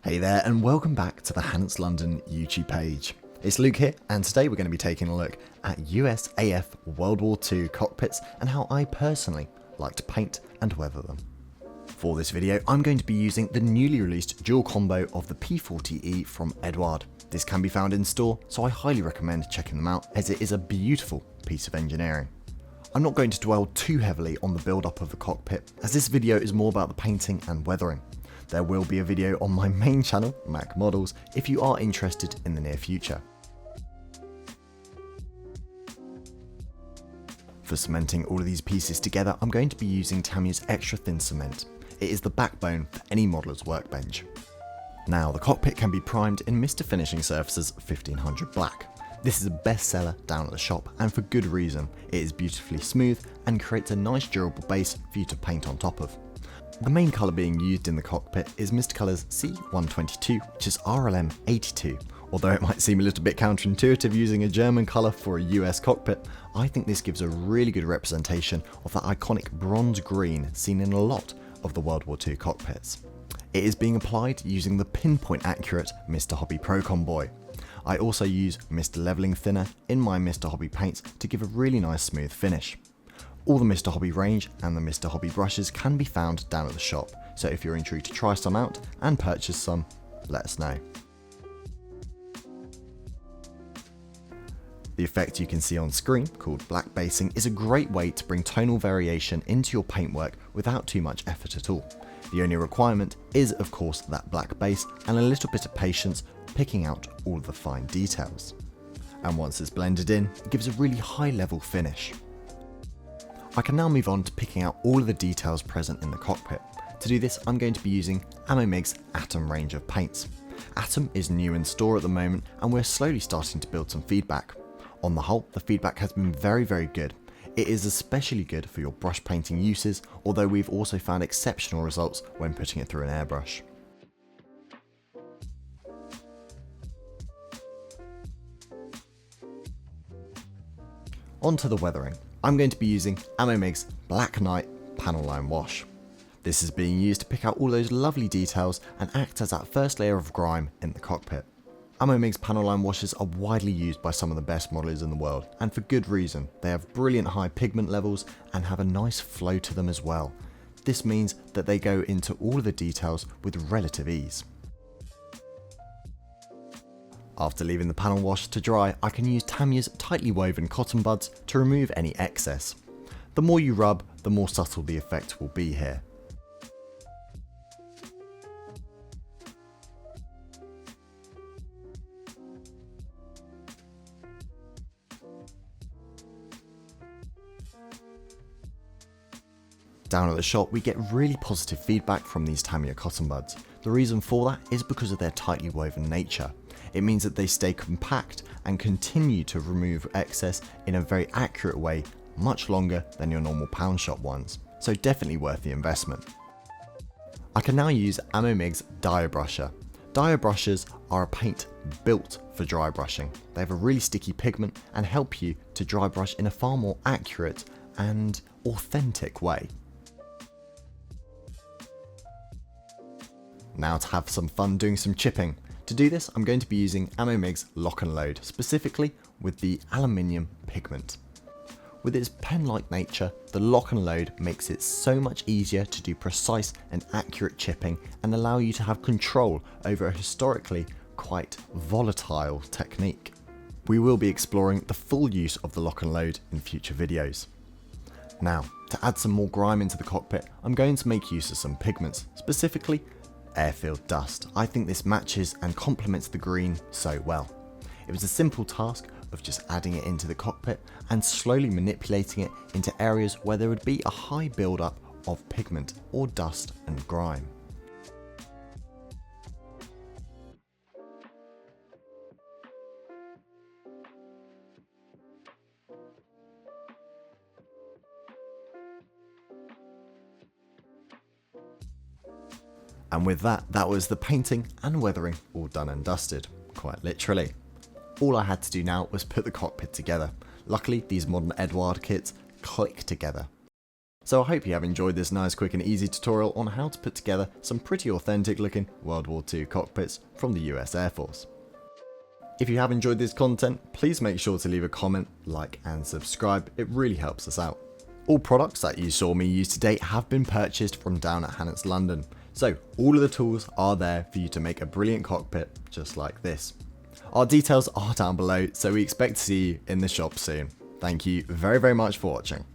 Hey there and welcome back to the Hannants London YouTube page. It's Luke here and today we're going to be taking a look at USAF WWII cockpits and how I personally like to paint and weather them. For this video I'm going to be using the newly released dual combo of the P40E from Eduard. This can be found in store, so I highly recommend checking them out as it is a beautiful piece of engineering. I'm not going to dwell too heavily on the build up of the cockpit as this video is more about the painting and weathering. There will be a video on my main channel, Mach Models, if you are interested in the near future. For cementing all of these pieces together, I'm going to be using Tamiya's extra thin cement. It is the backbone for any modeller's workbench. Now, the cockpit can be primed in Mr. Finishing Surfaces 1500 Black. This is a bestseller down at the shop and for good reason. It is beautifully smooth and creates a nice durable base for you to paint on top of. The main colour being used in the cockpit is Mr. Colour's C122, which is RLM 82. Although it might seem a little bit counterintuitive using a German colour for a US cockpit, I think this gives a really good representation of that iconic bronze green seen in a lot of the World War II cockpits. It is being applied using the pinpoint accurate Mr. Hobby Pro Comboy. I also use Mr. Levelling Thinner in my Mr. Hobby paints to give a really nice smooth finish. All the Mr. Hobby range and the Mr. Hobby brushes can be found down at the shop, so if you're intrigued to try some out and purchase some, let us know. The effect you can see on screen, called black basing, is a great way to bring tonal variation into your paintwork without too much effort at all. The only requirement is of course that black base and a little bit of patience picking out all of the fine details. And once it's blended in, it gives a really high level finish. I can now move on to picking out all of the details present in the cockpit. To do this, I'm going to be using Amomig's Atom range of paints. Atom is new in store at the moment and we're slowly starting to build some feedback. On the whole, the feedback has been very good. It is especially good for your brush painting uses, although we've also found exceptional results when putting it through an airbrush. On to the weathering. I'm going to be using Amomig's Black Knight Panel Line Wash. This is being used to pick out all those lovely details and act as that first layer of grime in the cockpit. Amomig's panel line washes are widely used by some of the best modelers in the world, and for good reason. They have brilliant high pigment levels and have a nice flow to them as well. This means that they go into all of the details with relative ease. After leaving the panel wash to dry, I can use Tamiya's tightly woven cotton buds to remove any excess. The more you rub, the more subtle the effect will be here. Down at the shop we get really positive feedback from these Tamiya cotton buds. The reason for that is because of their tightly woven nature. It means that they stay compact and continue to remove excess in a very accurate way, much longer than your normal pound shop ones, so definitely worth the investment. I can now use Amomig's Dye Brusher. Dye brushes are a paint built for dry brushing. They have a really sticky pigment and help you to dry brush in a far more accurate and authentic way. Now to have some fun doing some chipping. To do this, I'm going to be using Amomig's Lock and Load, specifically with the aluminium pigment. With its pen-like nature, the Lock and Load makes it so much easier to do precise and accurate chipping and allow you to have control over a historically quite volatile technique. We will be exploring the full use of the Lock and Load in future videos. Now, to add some more grime into the cockpit, I'm going to make use of some pigments, specifically airfield dust. I think this matches and complements the green so well. It was a simple task of just adding it into the cockpit and slowly manipulating it into areas where there would be a high build-up of pigment or dust and grime. And with that, that was the painting and weathering all done and dusted, quite literally. All I had to do now was put the cockpit together. Luckily, these modern Eduard kits click together. So I hope you have enjoyed this nice, quick and easy tutorial on how to put together some pretty authentic looking World War II cockpits from the US Air Force. If you have enjoyed this content, please make sure to leave a comment, like and subscribe, it really helps us out. All products that you saw me use today have been purchased from down at Hannants, London, so all of the tools are there for you to make a brilliant cockpit just like this. Our details are down below, so we expect to see you in the shop soon. Thank you very much for watching.